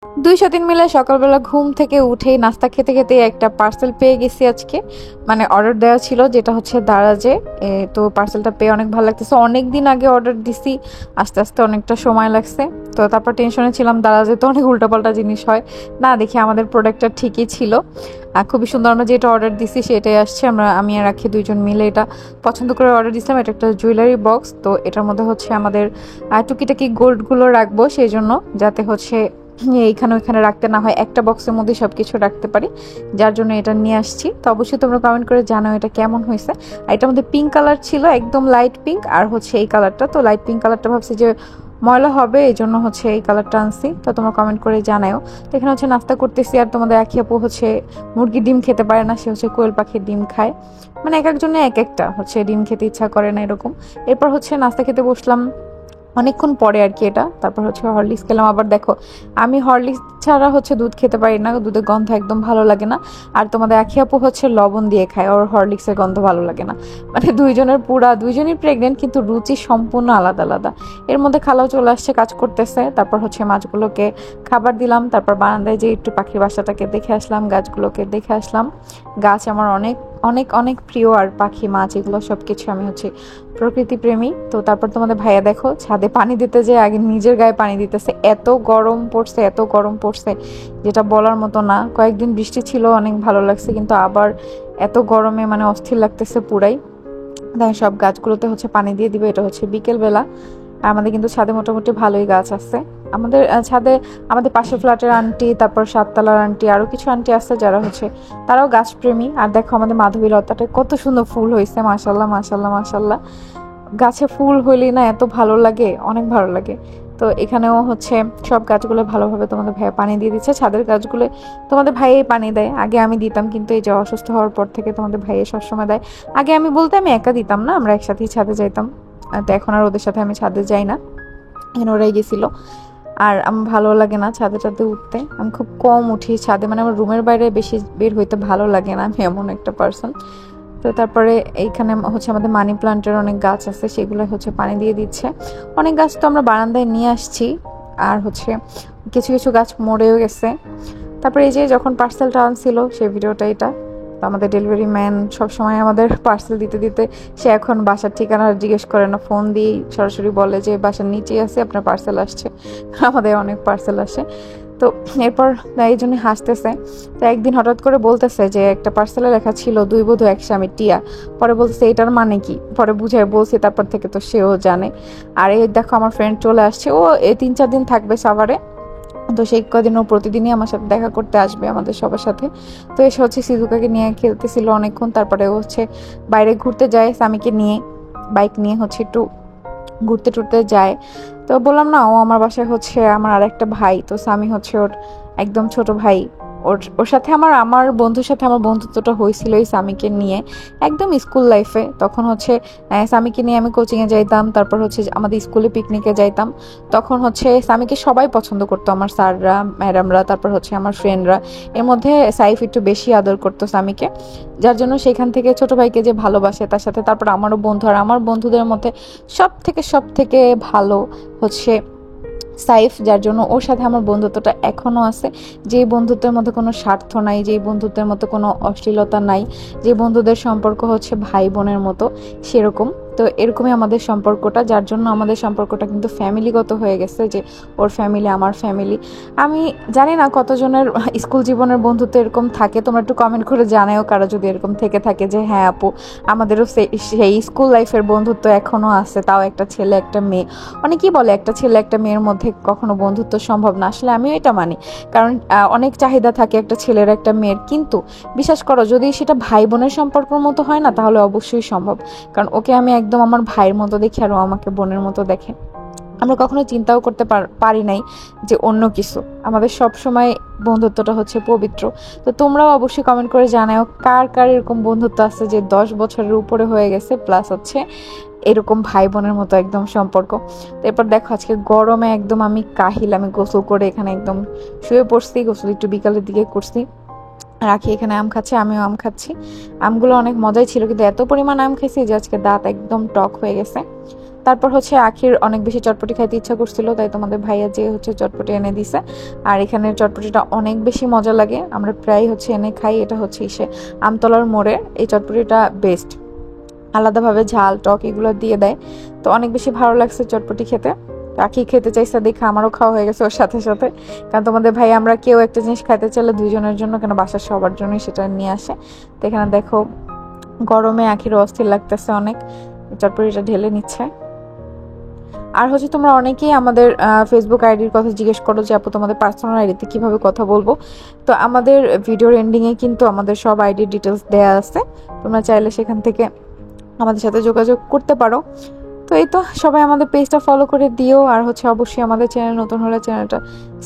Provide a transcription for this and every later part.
2-3 মিলে সকালবেলা ঘুম থেকে উঠেই নাস্তা খেতে খেতে একটা পার্সেল পেয়ে গেছি আজকে। মানে অর্ডার দেওয়া ছিল, যেটা হচ্ছে দারাজে। তো পার্সেলটা পেয়ে অনেক ভালো লাগতেছে। অনেক দিন আগে অর্ডার দিছি, আস্তে আস্তে অনেকটা সময় লাগছে। তো তারপর টেনশনে ছিলাম, দারাজে তো অনেক উল্টাপাল্টা জিনিস হয়। না, দেখি আমাদের প্রোডাক্টটা ঠিকই ছিল। আর খুবই সুন্দর, আমরা যেটা অর্ডার দিছি সেটাই আসছে। আমি আর রাখি দুইজন মিলে এটা পছন্দ করে অর্ডার দিছিলাম। এটা একটা জুয়েলারি বক্স, তো এটার মধ্যে হচ্ছে আমাদের টুকিটাকি গোল্ডগুলো রাখবো, সেই জন্য যাতে হচ্ছে এইখানে ওইখানে রাখতে না হয়, একটা বক্সের মধ্যে সবকিছু রাখতে পারি, যার জন্য এটা নিয়ে আসছি। তো অবশ্যই তোমরা কমেন্ট করে জানাও এটা কেমন হয়েছে। আর এটার মধ্যে পিঙ্ক কালার ছিল, একদম লাইট পিঙ্ক, আর হচ্ছে এই কালারটা। তো লাইট পিঙ্ক কালারটা ভাবছি যে ময়লা হবে, এই জন্য হচ্ছে এই কালারটা আনছি। তো তোমরা কমেন্ট করে জানাও। তো এখানে হচ্ছে নাস্তা করতেছি, আর তোমাদের একই আপু হচ্ছে মুরগির ডিম খেতে পারে না, সে হচ্ছে কোয়েল পাখির ডিম খায়। মানে এক একজনে এক একটা হচ্ছে ডিম খেতে ইচ্ছা করে না, এরকম। এরপর হচ্ছে নাস্তা খেতে বসলাম অনেকক্ষণ পরে আর কি এটা। তারপর হচ্ছে হরলিক্স খেলাম। আবার দেখো, আমি হরলিক্স ছাড়া হচ্ছে দুধ খেতে পারি না, দুধের গন্ধ একদম ভালো লাগে না। আর তোমাদের আখি আপু হচ্ছে লবণ দিয়ে খায়, ওর হরলিক্সের গন্ধ ভালো লাগে না। মানে দুইজনই প্রেগনেন্ট, কিন্তু রুচি সম্পূর্ণ আলাদা আলাদা। এর মধ্যে খালাও চলে আসছে, কাজ করতেছে। তারপর হচ্ছে মাছগুলোকে খাবার দিলাম। তারপর বারান্দায় যে একটু পাখির বাসাটাকে দেখে আসলাম, গাছগুলোকে দেখে আসলাম। গাছ আমার অনেক অনেক অনেক প্রিয়, আর পাখি মাছ এগুলো সবকিছু, আমি হচ্ছে প্রকৃতি প্রেমী। তো তারপর তোমাদের ভাইয়া দেখো ছাদে পানি দিতে যে আগে নিজের গায়ে পানি দিতেছে। এত গরম পড়ছে, এত গরম পড়ছে, যেটা বলার মতো না। কয়েকদিন বৃষ্টি ছিল, অনেক ভালো লাগছে, কিন্তু আবার এত গরমে মানে অস্থির লাগতেছে পুরাই। তাই সব গাছগুলোতে হচ্ছে পানি দিয়ে দিবে। এটা হচ্ছে বিকেল বেলা। আর আমাদের কিন্তু ছাদে মোটামুটি ভালোই গাছ আছে। আমাদের ছাদে আমাদের পাশের ফ্ল্যাটের আন্টি, তারপর সাততলার আন্টি, আরো কিছু আন্টি আছে যারা হচ্ছে তারাও গাছপ্রেমী। আর দেখো আমাদের মাধবী লতাটা কত সুন্দর ফুল হয়েছে, মাশাল্লাহ মাশাল্লাহ মাশাল্লাহ। গাছে ফুল হইলে না এত ভালো লাগে, অনেক ভালো লাগে। তো এখানেও হচ্ছে সব গাছগুলো ভালোভাবে তোমাদের ভাইয়া পানি দিয়ে দিচ্ছে। ছাদের গাছগুলো তোমাদের ভাইয়াই পানি দেয়, আগে আমি দিতাম, কিন্তু এই যে অসুস্থ হওয়ার পর থেকে তোমাদের ভাইয়া সবসময় দেয়। আগে আমি বলতে আমি একা দিতাম না, আমরা একসাথেই ছাদে যাইতাম। তো এখন আর ওদের সাথে আমি ছাদে যাই না, এখন ওরাই গেছিল। আর আমার ভালো লাগে না ছাদে টাদে উঠতে, আমি খুব কম উঠি ছাদে। মানে আমার রুমের বাইরে বেশি বের হইতে ভালো লাগে না, আমি এমন একটা পার্সন। তো তারপরে এইখানে হচ্ছে আমাদের মানি প্লান্টের অনেক গাছ আছে, সেগুলো হচ্ছে পানি দিয়ে দিচ্ছে। অনেক গাছ তো আমরা বারান্দায় নিয়ে আসছি, আর হচ্ছে কিছু কিছু গাছ মরেও গেছে। তারপরে এই যে যখন পার্সেলটা আনছিল সেই ভিডিওটা এটা। তো আমাদের ডেলিভারি ম্যান সবসময় আমাদের পার্সেল দিতে দিতে সে এখন বাসার ঠিকানা জিজ্ঞেস করে না, ফোন দিয়ে সরাসরি বলে যে বাসার নিচেই আছে, আপনার পার্সেল আসছে। আমাদের অনেক পার্সেল আসে। তো এরপর এই জন্য হাসতেছে। তো একদিন হঠাৎ করে বলতেছে যে একটা পার্সেলে লেখা ছিল 2 বধূ 1 স্বামী টিয়া। পরে বলতেছে এটার মানে কি, পরে বুঝাই বলছি, তারপর থেকে তো সেও জানে। আর এই দেখো আমার ফ্রেন্ড চলে আসছে, ও এই 3-4 দিন থাকবে সাভারে। তো সেই কদিন ও প্রতিদিনই আমার সাথে দেখা করতে আসবে, আমাদের সবার সাথে। তো এসে হচ্ছে সিজুকাকে নিয়ে খেলতেছিল অনেকক্ষণ। তারপরে ও হচ্ছে বাইরে ঘুরতে যায় স্বামীকে নিয়ে, বাইক নিয়ে হচ্ছে একটু ঘুরতে টুরতে যায়। তো বললাম না, ও আমার বাসায় হচ্ছে আমার আরেকটা ভাই, তো স্বামী হচ্ছে ওর একদম ছোট ভাই। ওর ওর সাথে আমার আমার বন্ধুর সাথে আমার বন্ধুত্বটা হয়েছিল এই স্বামীকে নিয়ে, একদম স্কুল লাইফে। তখন হচ্ছে স্বামীকে নিয়ে আমি কোচিংয়ে যাইতাম, তারপর হচ্ছে আমাদের স্কুলে পিকনিকে যাইতাম। তখন হচ্ছে স্বামীকে সবাই পছন্দ করতো, আমার স্যাররা, ম্যাডামরা, তারপর হচ্ছে আমার ফ্রেন্ডরা। এর মধ্যে সাইফ একটু বেশি আদর করতো স্বামীকে, যার জন্য সেখান থেকে ছোট ভাইকে যে ভালোবাসে তার সাথে। তারপর আমারও বন্ধু, আর আমার বন্ধুদের মধ্যে সব থেকে ভালো হচ্ছে সাইফ, যার জন্য ওর সাথে আমার বন্ধুত্বটা এখনো আছে। যে বন্ধুত্বের মধ্যে কোনো স্বার্থ নাই, যে বন্ধুত্বের মধ্যে কোনো অশ্লীলতা নাই, যে বন্ধুদের সম্পর্ক হচ্ছে ভাই বোনের মতো, সেরকম। তো এরকমই আমাদের সম্পর্কটা, যার জন্য আমাদের সম্পর্কটা কিন্তু ফ্যামিলিগত হয়ে গেছে, যে ওর ফ্যামিলি আমার ফ্যামিলি। আমি জানি না কতজনের স্কুল জীবনের বন্ধুত্ব এরকম থাকে, তোমরা একটু কমেন্ট করে জানাও কারো যদি এরকম থেকে থাকে যে হ্যাঁ আপু, আমাদেরও সেই স্কুল লাইফের বন্ধুত্ব এখনো আছে, তাও একটা ছেলে একটা মেয়ে। অনেকেই বলে একটা ছেলে একটা মেয়ের মধ্যে কখনো বন্ধুত্ব সম্ভব না, আসলে আমিও এটা মানি। কারণ অনেক চাহিদা থাকে একটা ছেলের একটা মেয়ের, কিন্তু বিশ্বাস করো যদি সেটা ভাই বোনের সম্পর্কের মতো হয় না, তাহলে অবশ্যই সম্ভব। কারণ ওকে আমি একদম আমার ভাইয়ের মতো দেখি, আর ও আমাকে বোনের মতো দেখে। আমরা কখনো চিন্তাও করতে পারি নাই যে অন্য কিছু। আমাদের সব সময় বন্ধুত্বটা হচ্ছে পবিত্র। তো তোমরাও অবশ্যই কমেন্ট করে জানাও কার কার এরকম বন্ধুত্ব আছে যে 10 বছরের উপরে হয়ে গেছে, প্লাস হচ্ছে এরকম ভাই বোনের মতো একদম সম্পর্ক। তো এরপর দেখো আজকে গরমে একদম আমি কাহিল, আমি গোসল করে এখানে একদম শুয়ে পড়ছি। গোসল একটু বিকালের দিকে করছি। রাখি এখানে আম খাচ্ছে, আমিও আম খাচ্ছি। আমগুলো অনেক মজাই ছিল, কিন্তু এত পরিমাণ আম খাইছি যে আজকে দাঁত একদম টক হয়ে গেছে। তারপর হচ্ছে আখির অনেক বেশি চটপটি খাইতে ইচ্ছা করছিল, তাই তোমাদের ভাইয়া যে হচ্ছে চটপটি এনে দিছে। আর এখানে চটপটিটা অনেক বেশি মজা লাগে, আমরা প্রায় হচ্ছে এনে খাই। এটা হচ্ছে ইসে আমতলার মোড়ে, এই চটপটিটা বেস্ট, আলাদাভাবে ঝাল টক এগুলো দিয়ে দেয়। তো অনেক বেশি ভালো লাগছে চটপটি খেতে। আখি খেতে চাইছে দেখে আমারও খাওয়া হয়ে গেছে ওর সাথে সাথে, কারণ তোমাদের ভাই আমরা কেউ একটা জিনিস খাইতে চাইলে দুইজনের জন্য কেন বাসার সবার জন্যই সেটা নিয়ে আসে। তো এখানে দেখো গরমে আখির অস্থির লাগতেছে অনেক, চটপটিটা ঢেলে নিচ্ছে। আর হচ্ছে তোমরা অনেকেই আমাদের ফেসবুক আইডির কথা জিজ্ঞেস করো যে আপু তোমাদের পার্সোনাল আইডিতে কিভাবে কথা বলবো। তো আমাদের ভিডিওর এন্ডিংয়ে কিন্তু আমাদের সব আইডির ডিটেলস দেয়া আছে, তোমরা চাইলে সেখান থেকে আমাদের সাথে যোগাযোগ করতে পারো। তো এই তো, সবাই আমাদের পেজটা ফলো করে দিও, আর হচ্ছে অবশ্যই আমাদের চ্যানেল নতুন হলে চ্যানেলটা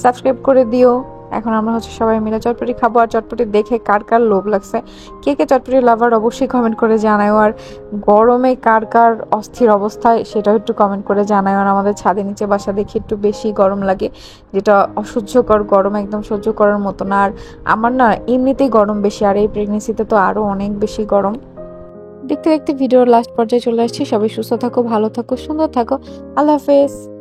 সাবস্ক্রাইব করে দিও। এখন আমরা হচ্ছে সবাই মিলে চটপটি খাবো, আর চটপটি দেখে কার কার লোভ লাগছে, কে কে চটপটি লাভার অবশ্যই কমেন্ট করে জানাও। আর গরমে কার কার অস্থির অবস্থায় সেটাও একটু কমেন্ট করে জানাও। আর আমাদের ছাদের নিচে বাসা দেখি একটু বেশি গরম লাগে, যেটা অসহ্যকর গরম, একদম সহ্য করার মতো না। আর আমার না এমনিতেই গরম বেশি, আর এই প্রেগনেন্সিতে তো আরো অনেক বেশি গরম। দেখতে দেখতে ভিডিওর লাস্ট পর্যায়ে চলে আসছি। সবাই সুস্থ থাকো, ভালো থাকো, সুন্দর থাকো। আল্লাহ হাফেজ।